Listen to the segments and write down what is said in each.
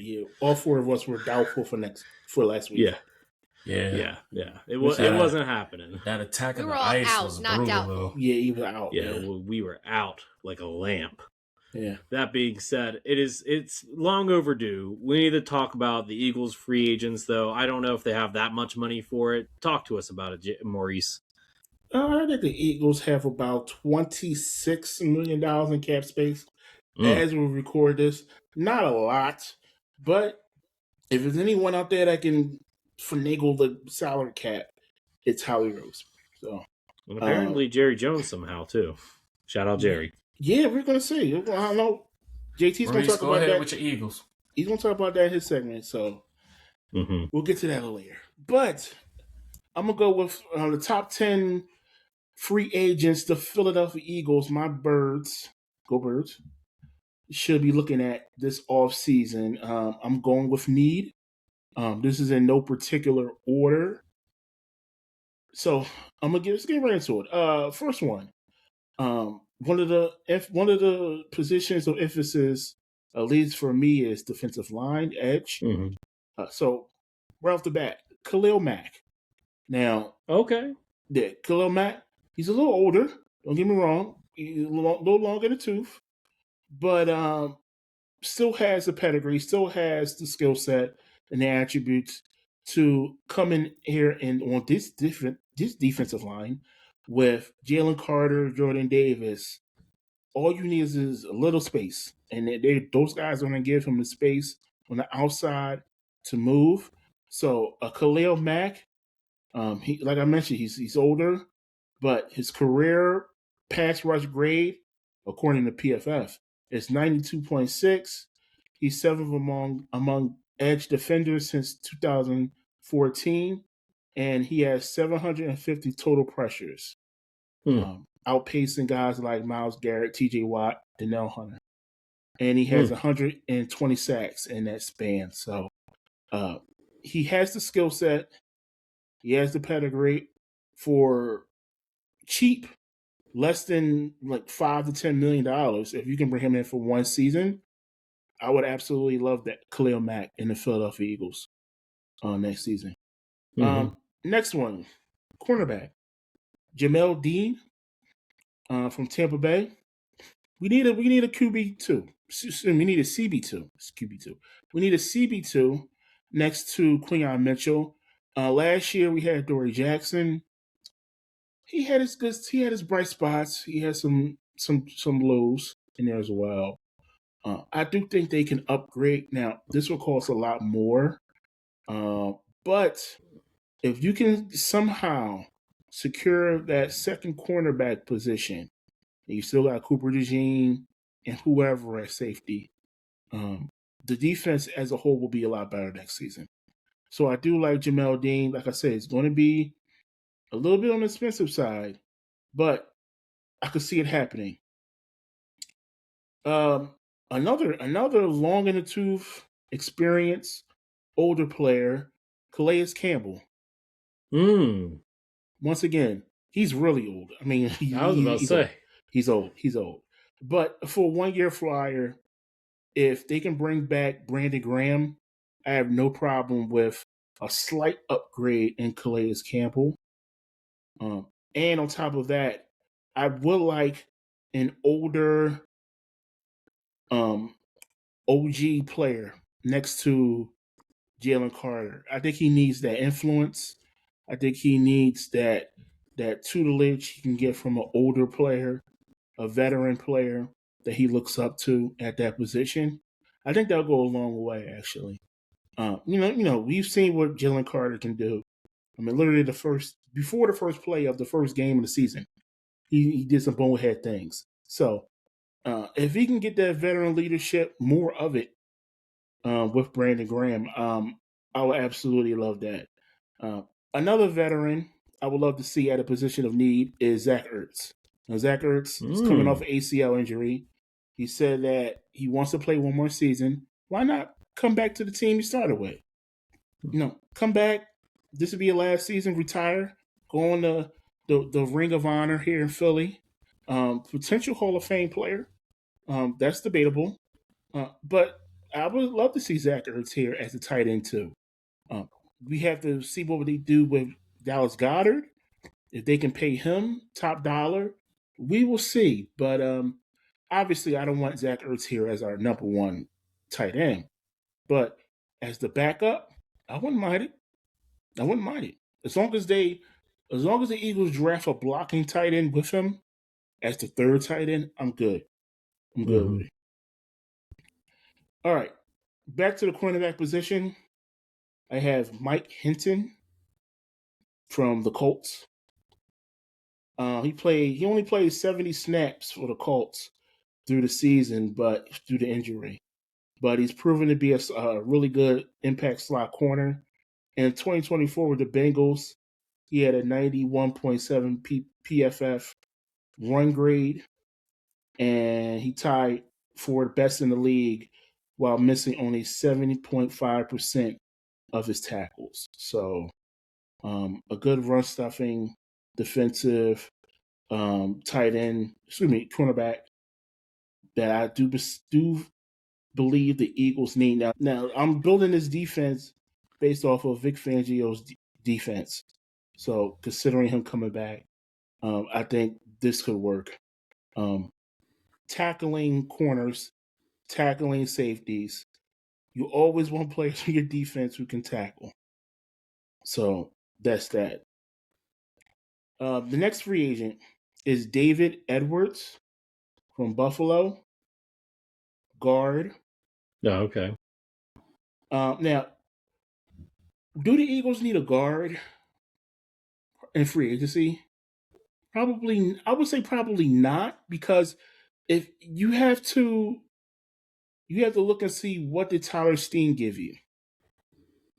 Yeah, all four of us were doubtful for last week. Yeah. It wasn't happening. That attack We of were the all ice out, was not brutal, doubtful. though. Yeah, even out. Yeah, we were out like a lamp. Yeah. That being said, it's long overdue. We need to talk about the Eagles free agents, though. I don't know if they have that much money for it. Talk to us about it, Maurice. I think the Eagles have about $26 million in cap space as we record this. Not a lot, but if there's anyone out there that can finagle the salary cap, it's Howie Rose. So, and apparently Jerry Jones somehow too. Shout out Jerry. Yeah, we're gonna see. I don't know. JT's gonna talk about that with your Eagles. He's gonna talk about that in his segment. So we'll get to that later. But I'm gonna go with the top 10 free agents. The Philadelphia Eagles, my birds, go Birds, should be looking at this offseason. I'm going with need. This is in no particular order. So I'm gonna let's get right into it. First one. One of the positions of emphasis, at least for me, is defensive line, edge. So right off the bat, Khalil Mack. Now, Khalil Mack, he's a little older. Don't get me wrong. He's a little longer in the tooth, but still has the pedigree, still has the skill set and the attributes to come in here and on this defensive line with Jalen Carter, Jordan Davis. All you need is a little space, and those guys are going to give him the space on the outside to move. So Khalil Mack, he, like I mentioned, he's older, but his career pass rush grade, according to PFF, is 92.6. He's seventh among edge defenders since 2014, and he has 750 total pressures, outpacing guys like Myles Garrett, T.J. Watt, Donnell Hunter. And he has 120 sacks in that span. So he has the skill set. He has the pedigree for cheap, less than like $5 to $10 million. If you can bring him in for one season, I would absolutely love that Khalil Mack in the Philadelphia Eagles next season. Next one, cornerback, Jamel Dean from Tampa Bay. We need a QB2. We need a CB2. It's QB2. We need a CB2 next to Quinyon Mitchell. Last year we had Dory Jackson. He had his bright spots. He had some lows in there as well. I do think they can upgrade. Now, this will cost a lot more. But if you can somehow secure that second cornerback position, and you still got Cooper DeJean and whoever at safety, the defense as a whole will be a lot better next season. So I do like Jamel Dean. Like I said, it's going to be a little bit on the expensive side, but I could see it happening. Another long in the tooth, experienced, older player, Calais Campbell. Once again, he's really old. I mean, I was about to say. He's old. But for a 1 year flyer, if they can bring back Brandon Graham, I have no problem with a slight upgrade in Calais Campbell. And on top of that, I would like an older OG player next to Jalen Carter. I think he needs that influence. I think he needs that tutelage he can get from an older player, a veteran player that he looks up to at that position. I think that'll go a long way, actually. We've seen what Jalen Carter can do. I mean, literally before the first play of the first game of the season, he did some bonehead things. So if he can get that veteran leadership, more of it with Brandon Graham, I would absolutely love that. Another veteran I would love to see at a position of need is Zach Ertz. Now, Zach Ertz is coming off an ACL injury. He said that he wants to play one more season. Why not come back to the team he started with? Come back. This would be your last season. Retire. Go on the Ring of Honor here in Philly. Potential Hall of Fame player. That's debatable. But I would love to see Zach Ertz here as a tight end too. We have to see what they do with Dallas Goedert. If they can pay him top dollar, we will see. But obviously, I don't want Zach Ertz here as our number one tight end. But as the backup, I wouldn't mind it. I wouldn't mind it as long as the Eagles draft a blocking tight end with him as the third tight end. I'm good. I'm good with it. All right, back to the cornerback position. I have Mike Hinton from the Colts. He only played 70 snaps for the Colts through the season, but due to injury. But he's proven to be a really good impact slot corner. In 2024 with the Bengals, he had a 91.7 PFF run grade, and he tied for best in the league while missing only 70.5% of his tackles. So a good run stuffing defensive cornerback that I do believe the Eagles need. Now I'm building this defense based off of Vic Fangio's defense. So considering him coming back, I think this could work. Tackling corners, tackling safeties. You always want players in your defense who can tackle. So that's that. The next free agent is David Edwards from Buffalo, guard. Oh, okay. Now, do the Eagles need a guard in free agency? Probably, I would say probably not, because if you have to look and see what did Tyler Steen give you,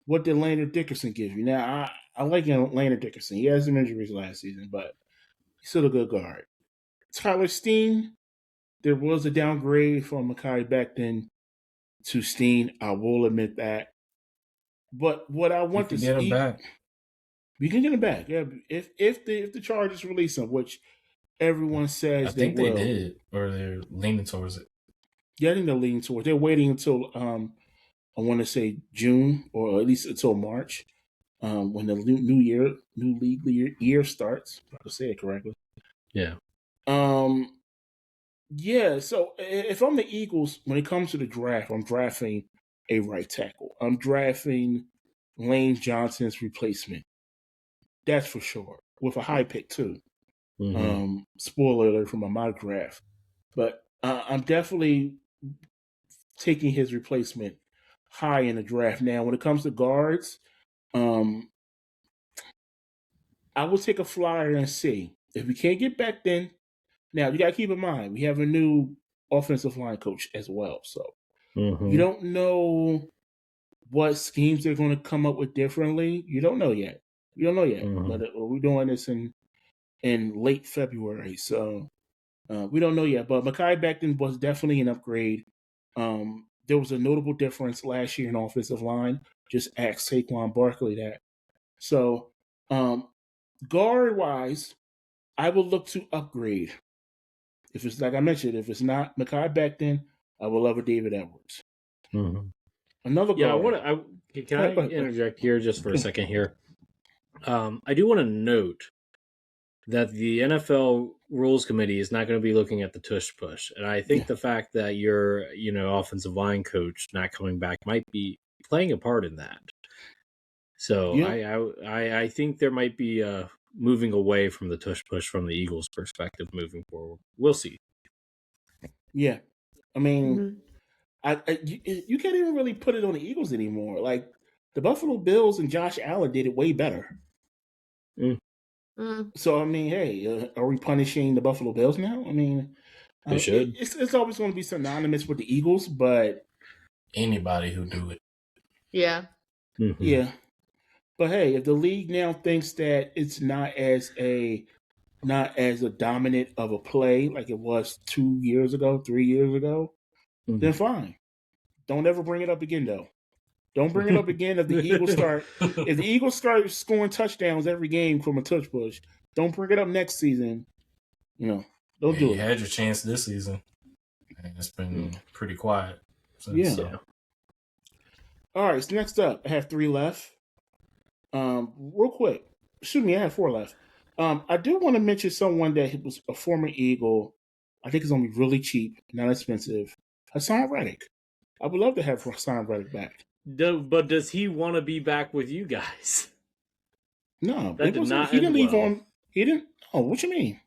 what did Landon Dickerson give you. Now, I like Landon Dickerson. He had some injuries last season, but he's still a good guard. Tyler Steen, there was a downgrade from Mekhi Becton to Steen. I will admit that. But what I want to get him back. We can get him back. Yeah, if the Chargers release him, which everyone says I think they will. they did, or they're leaning towards it. Yeah, I think they're leaning towards. They're waiting until I want to say June, or at least until March, when the new league year starts. If I can say it correctly. Yeah. Yeah. So if I'm the Eagles, when it comes to the draft, I'm drafting a right tackle. I'm drafting Lane Johnson's replacement. That's for sure, with a high pick too. Spoiler alert from my mock draft, but I'm definitely taking his replacement high in the draft. Now, when it comes to guards, I will take a flyer and see if we can't get back then. Now, you got to keep in mind we have a new offensive line coach as well, so you don't know what schemes they're going to come up with differently. You don't know yet. But we're doing this in late February, so we don't know yet. But Mekhi Becton was definitely an upgrade. There was a notable difference last year in offensive line. Just ask Saquon Barkley that. So guard wise, I will look to upgrade. If it's like I mentioned, if it's not Mekhi Becton, I will love a David Edwards. Another guard. Can I interject here just for a second here? I do want to note that the NFL Rules Committee is not going to be looking at the tush push, and I think the fact that your offensive line coach not coming back might be playing a part in that. So I think there might be moving away from the tush push from the Eagles' perspective moving forward. We'll see. Yeah, I mean, you can't even really put it on the Eagles anymore. Like the Buffalo Bills and Josh Allen did it way better. So I mean, hey, are we punishing the Buffalo Bills now? I mean, they should. It's always going to be synonymous with the Eagles, but anybody who do it, yeah, yeah. But hey, if the league now thinks that it's not as a dominant of a play like it was 2 years ago, 3 years ago, then fine. Don't ever bring it up again, though. Don't bring it up again if the Eagles start scoring touchdowns every game from a touch push. Don't bring it up next season. Don't do it. You had your chance this season, and it's been pretty quiet. So. All right, so next up, I have 3 left. Real quick. Excuse me, I have 4 left. I do want to mention someone that was a former Eagle. I think it's gonna be really cheap, not expensive. Hassan Reddick. I would love to have Hassan Reddick back. But does he want to be back with you guys? No, That it did wasn't. not He didn't end leave well. on. He didn't. Oh, what you mean?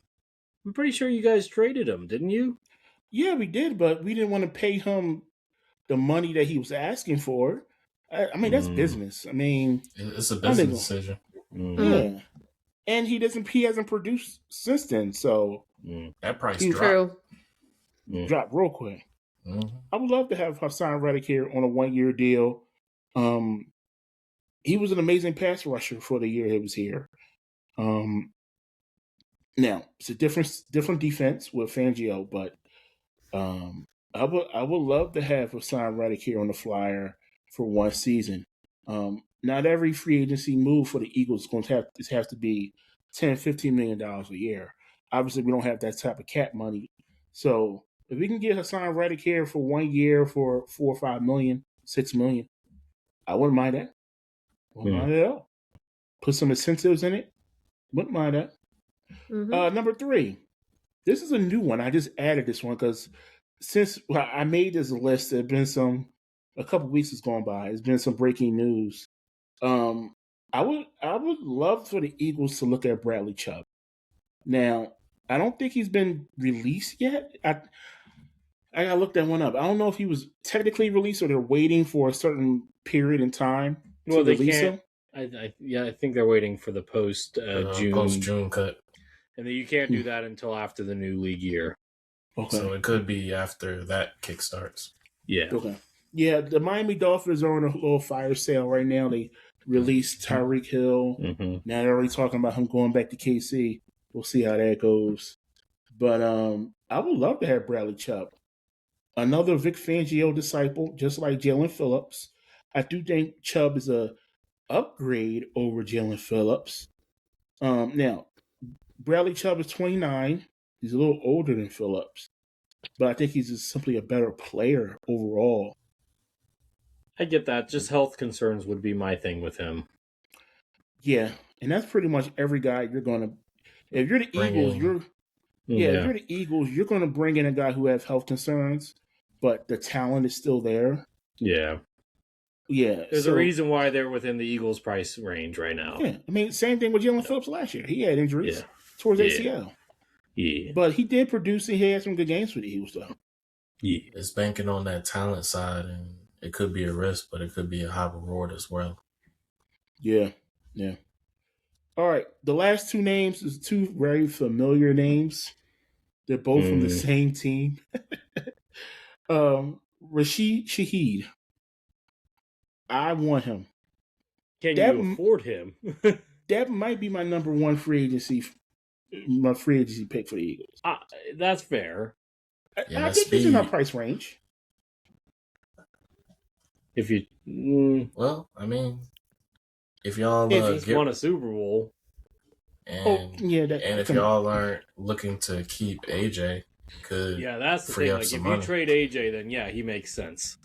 I'm pretty sure you guys traded him, didn't you? Yeah, we did, but we didn't want to pay him the money that he was asking for. I mean, that's business. I mean, It's a business decision. Yeah, and he hasn't produced since then, so That price he dropped. dropped real quick. Mm-hmm. I would love to have Hassan Reddick here on a 1-year deal. He was an amazing pass rusher for the year he was here. Now it's a different defense with Fangio, but I would love to have Hassan Reddick here on the Flyer for 1 season. Not every free agency move for the Eagles is going to have to be $10-15 million a year. Obviously, we don't have that type of cap money. So if we can get Hassan Reddick here for 1 year for $4 or $5 million, $6 million, I wouldn't mind that. Wouldn't mind it at all. Put some incentives in it. Wouldn't mind that. Number 3. This is a new one. I just added this one because since I made this list, there's been a couple weeks has gone by. There's been some breaking news. I would love for the Eagles to look at Bradley Chubb. Now, I don't think he's been released yet. I gotta look that one up. I don't know if he was technically released or they're waiting for a certain period in time to release him. I think they're waiting for the post June cut, and then you can't do that until after the new league year. Okay. So it could be after that kick starts. Yeah. Okay. Yeah, the Miami Dolphins are on a little fire sale right now. They released Tyreek Hill. Now they're already talking about him going back to KC. We'll see how that goes. But I would love to have Bradley Chubb. Another Vic Fangio disciple, just like Jalen Phillips. I do think Chubb is a upgrade over Jalen Phillips. Now, Bradley Chubb is 29. He's a little older than Phillips. But I think he's just simply a better player overall. I get that. Just health concerns would be my thing with him. Yeah, and that's pretty much every guy you're going to. If you're the Eagles, if you're the Eagles, you're going to bring in a guy who has health concerns, but the talent is still there. Yeah. Yeah. There's a reason why they're within the Eagles' price range right now. Yeah, I mean, same thing with Jalen Phillips last year. He had injuries towards ACL. Yeah. But he did produce and he had some good games for the Eagles, though. Yeah. It's banking on that talent side, and it could be a risk, but it could be a high reward as well. Yeah. All right. The last 2 names is 2 very familiar names. They're both from the same team. Rashid Shaheed. I want him. Can you afford him? That might be my number 1 free agency pick for the Eagles. That's fair. I think he's in our price range. If you, well, I mean, if y'all won a Super Bowl, and if y'all aren't looking to keep AJ, that's the thing. Like, if you trade AJ, then he makes sense.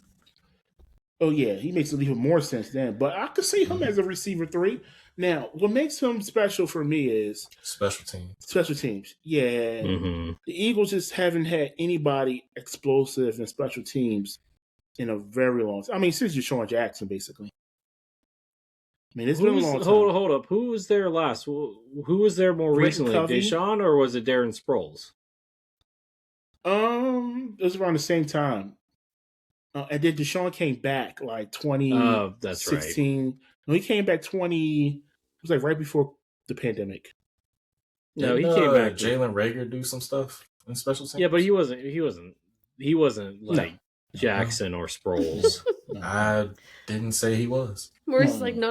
Oh yeah, he makes even more sense then. But I could see him as a receiver 3. Now, what makes him special for me is special teams. Special teams, yeah. The Eagles just haven't had anybody explosive in special teams in a very long time. I mean, since Deshaun Jackson, basically. I mean, it's been a long time. Hold up. Who was there last? Who was there more recently? Covey? Deshaun, or was it Darren Sproles? It was around the same time. And then Deshaun came back like 2016. That's right. No, he came back it was like right before the pandemic. No, he came back. Jalen Reagor do some stuff in special teams. Yeah, but he wasn't like Jackson or Sproles. I didn't say he was. Maurice is like, no.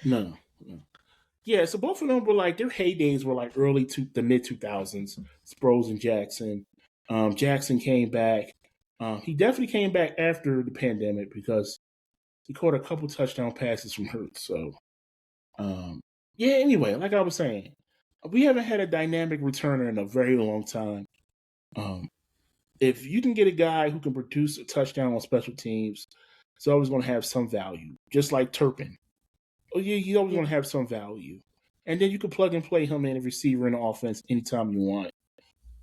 No. Yeah, so both of them were like, their heydays were like early to the mid 2000s. Sproles and Jackson. Jackson came back. He definitely came back after the pandemic because he caught a couple touchdown passes from Hurts. So, anyway, like I was saying, we haven't had a dynamic returner in a very long time. If you can get a guy who can produce a touchdown on special teams, is always going to have some value, just like Turpin. Oh yeah, he's always going to have some value, and then you can plug and play him in a receiver in the offense anytime you want.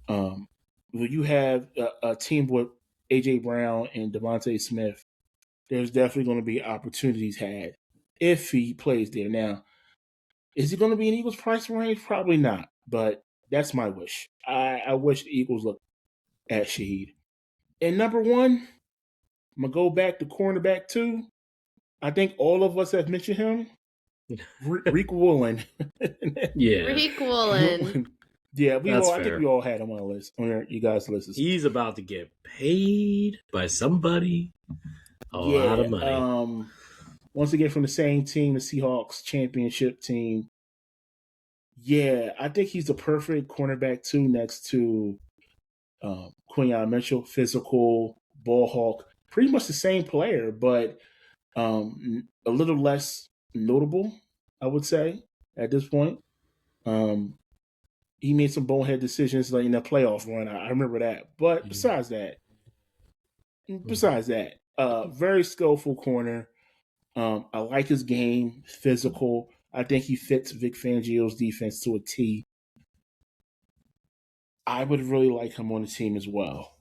When you have a team with AJ Brown and Devontae Smith, there's definitely going to be opportunities had if he plays there. Now, is he going to be in Eagles' price range? Probably not, but that's my wish. I wish the Eagles look at Shaheed. And number one, I'm going to go back to cornerback 2. I think all of us have mentioned him. Reek Woolen. Yeah. Reek Woolen. Yeah, I think we all had him on our list, on you guys' lists. He's about to get paid by somebody a lot of money. Once again, from the same team, the Seahawks championship team. Yeah, I think he's the perfect cornerback 2 next to Quinyon Mitchell, physical, ball hawk. Pretty much the same player, but a little less notable, I would say, at this point. He made some bonehead decisions like in the playoff run. I remember that. But besides that, very skillful corner. I like his game, physical. I think he fits Vic Fangio's defense to a T. I would really like him on the team as well.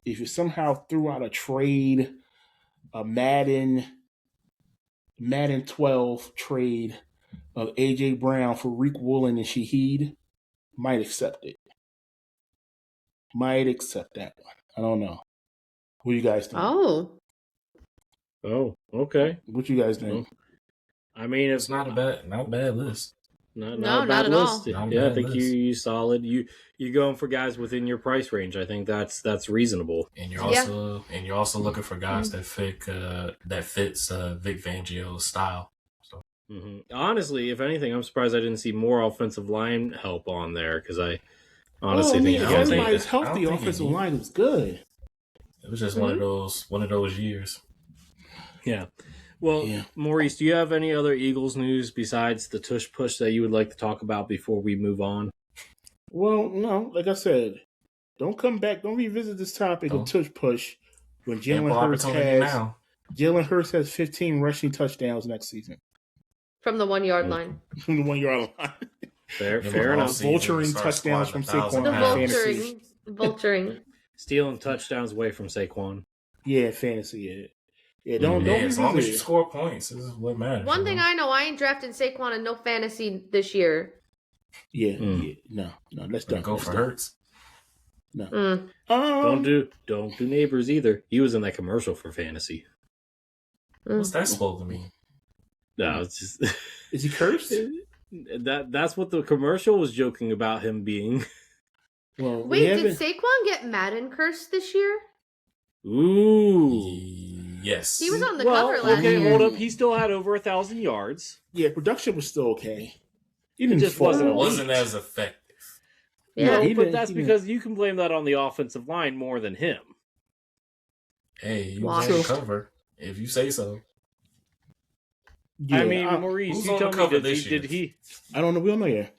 If you somehow threw out a trade, a Madden 12 trade of AJ Brown for Reek Woolen and Shaheed, might accept it. Might accept that one. I don't know. What do you guys think? Oh, okay. What you guys think? I mean, It's not a bad list. Not No, a bad not at list. all. Yeah, I think you solid. You're going for guys within your price range. I think that's reasonable. And you're also looking for guys that fits Vic Fangio's style. So honestly, if anything, I'm surprised I didn't see more offensive line help on there because I honestly think if everybody's healthy, offensive line is good. It was just one of those years. Yeah. Well, Maurice, do you have any other Eagles news besides the tush push that you would like to talk about before we move on? Well, no, like I said, don't come back. Don't revisit this topic of tush push when Jalen Hurts has 15 rushing touchdowns next season. from the 1 yard line. From the 1 yard line. Fair enough. Vulturing touchdowns from Saquon. The vulturing. Stealing touchdowns away from Saquon. Yeah, fantasy, Yeah, don't as long as you score points, this is what matters. One thing I know, I ain't drafting Saquon in no fantasy this year. Yeah. No, let's don't go for Hurts. No. Don't do neighbors either. He was in that commercial for fantasy. What's that supposed to mean? No, it's just is he cursed? That's what the commercial was joking about him being. Well, wait, did Saquon get Madden cursed this year? Ooh. Yes. He was on the cover last year. Okay, hold up. He still had over 1,000 yards. Yeah, production was still okay. It just wasn't as effective. Yeah, no, but that's because you can blame that on the offensive line more than him. Hey, he was on the cover, if you say so. Yeah, I mean, Maurice, you tell me, did he? I don't know. We don't know yet.